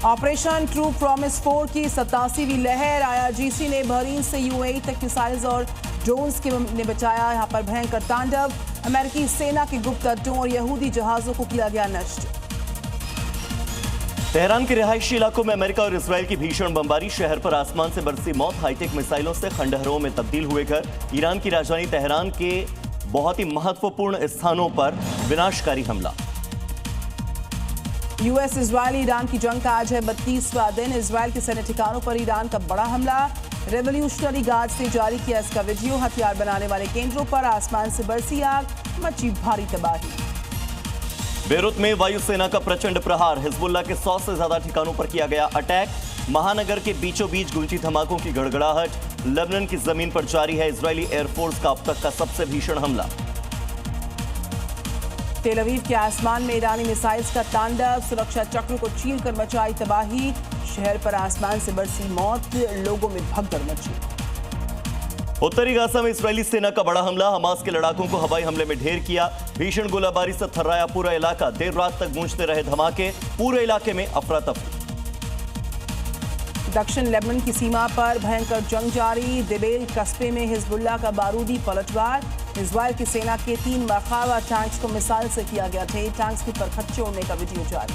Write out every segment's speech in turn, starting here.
Operation true promise 4 की 87वीं लहर। IRGC ने बहरीन से UAE तक मिसाइल्स और ड्रोन्स ने बचाया यहां पर भयंकर तांडव। अमेरिकी सेना के गुप्त अड्डों और यहूदी जहाजों को किया गया नष्ट। तेहरान के रिहायशी इलाकों में अमेरिका और इजरायल की भीषण बमबारी। शहर पर आसमान से बरसी मौत। हाईटेक मिसाइलों से खंडहरों में तब्दील हुए घर। ईरान की राजधानी तेहरान के बहुत ही महत्वपूर्ण स्थानों पर विनाशकारी हमला। US इजरायल ईरान की जंग का आज है 32वां दिन। इजरायल के सैन्य ठिकानों पर ईरान का बड़ा हमला। रेवोल्यूशनरी गार्ड से जारी किया इसका वीडियो। हथियार बनाने वाले केंद्रों पर आसमान से बरसी आग, मची भारी तबाही। बेरूत में वायुसेना का प्रचंड प्रहार। हिजबुल्लाह के 100 से ज्यादा ठिकानों पर किया गया अटैक। महानगर के बीचों बीच गूंजी धमाकों की गड़गड़ाहट। लेबनान की जमीन पर जारी है इजरायली एयरफोर्स का अब तक का सबसे भीषण हमला। तेल अवीव के आसमान में ईरानी मिसाइल्स का तांडव। सुरक्षा चक्र को चीरकर मचाई तबाही। शहर पर आसमान से बरसी मौत, लोगों में भगदड़ मची। उत्तरी गाजा में इजरायली सेना का बड़ा हमला। हमास के लड़ाकों को हवाई हमले में ढेर किया। भीषण गोलाबारी से थर्राया पूरा इलाका। देर रात तक गूंजते रहे धमाके। पूरे इलाके में अफरा तफरी। दक्षिण लेबनान की सीमा पर भयंकर जंग जारी। देबेल कस्बे में हिजबुल्लाह का बारूदी पलटवार। इजरायल की सेना के 3 मखावा टैंक्स को मिसाइल से किया गया थे। टैंक्स के परखच्चे उड़ने का वीडियो जारी।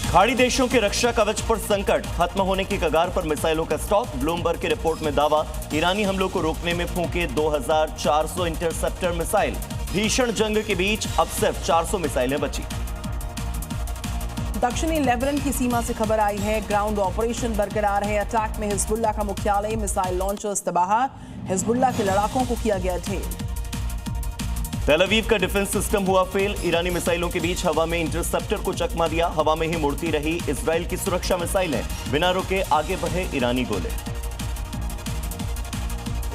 खाड़ी देशों के रक्षा कवच पर संकट। खत्म होने की कगार पर मिसाइलों का स्टॉक। ब्लूमबर्ग की रिपोर्ट में दावा। ईरानी हमलों को रोकने में फूंके 2400 इंटरसेप्टर मिसाइल। भीषण जंग के बीच अब सिर्फ 400 मिसाइलें बची। दक्षिणी लेबनान की सीमा से खबर आई है, ग्राउंड ऑपरेशन बरकरार है। अटैक में हिजबुल्लाह का मुख्यालय, मिसाइल लॉन्चर्स तबाह। हिजबुल्लाह के लड़ाकों को किया गया ढेर। तेल अवीव का डिफेंस सिस्टम हुआ फेल। ईरानी मिसाइलों के बीच हवा में इंटरसेप्टर को चकमा दिया। हवा में ही मुड़ती रही इजरायल की सुरक्षा मिसाइलें। बिना रुके आगे बढ़े ईरानी गोले।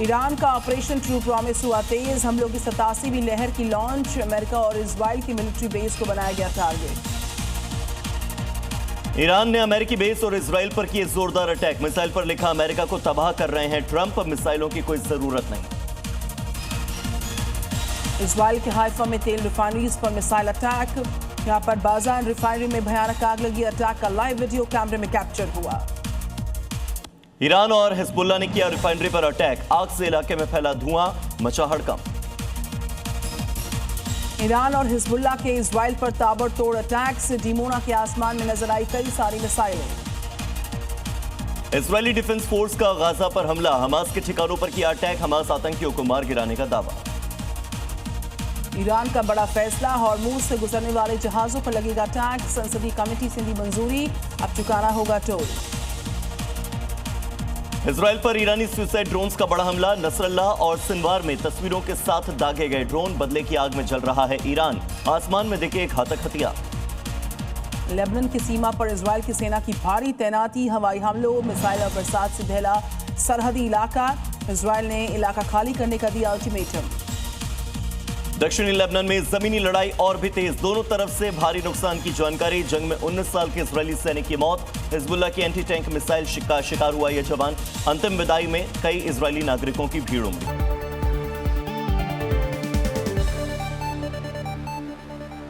ईरान का ऑपरेशन ट्रू प्रॉमिस हुआ तेज। हमलों की 87वीं लहर की लॉन्च। अमेरिका और इजरायल की मिलिट्री बेस को बनाया गया टारगेट। ईरान ने अमेरिकी बेस और इजरायल पर किए जोरदार अटैक। मिसाइल पर लिखा अमेरिका को तबाह कर रहे हैं ट्रंप। मिसाइलों की कोई जरूरत नहीं। इजरायल के हाइफा में तेल रिफाइनरीज पर मिसाइल अटैक। यहां पर बाजार रिफाइनरी में भयानक आग लगी। अटैक का लाइव वीडियो कैमरे में कैप्चर हुआ। ईरान और हिजबुल्लाह ने किया रिफाइनरी पर अटैक। आग से इलाके में फैला धुआं, मचा हड़कंप। ईरान और हिजबुल्लाह के इजरायल पर ताबड़तोड़ अटैक से डिमोना के आसमान में नजर आई कई सारी मिसाइलें। इजरायली डिफेंस फोर्स का गाजा पर हमला। हमास के ठिकानों पर किया अटैक। हमास आतंकियों को मार गिराने का दावा। ईरान का बड़ा फैसला, हॉर्मूज से गुजरने वाले जहाजों पर लगेगा टैक्स। संसदीय कमेटी से दी मंजूरी, अब चुकाना होगा टोल। इजरायल पर ईरानी सुसाइड ड्रोन्स का बड़ा हमला। नसरल्लाह और सिनवार में तस्वीरों के साथ दागे गए ड्रोन। बदले की आग में जल रहा है ईरान। आसमान में दिखे एक घातक हथियार। लेबनान की सीमा पर इजरायल की सेना की भारी तैनाती। हवाई हमलों, मिसाइल और बरसात से दहला सरहदी इलाका। इजरायल ने इलाका खाली करने का दिया अल्टीमेटम। दक्षिणी लेबनान में जमीनी लड़ाई और भी तेज। दोनों तरफ से भारी नुकसान की जानकारी। जंग में 19 साल के इजरायली सैनिक की मौत। हिजबुल्लाह की एंटी टैंक मिसाइल का शिकार हुआ यह जवान। अंतिम विदाई में कई इजरायली नागरिकों की भीड़ उमड़ी।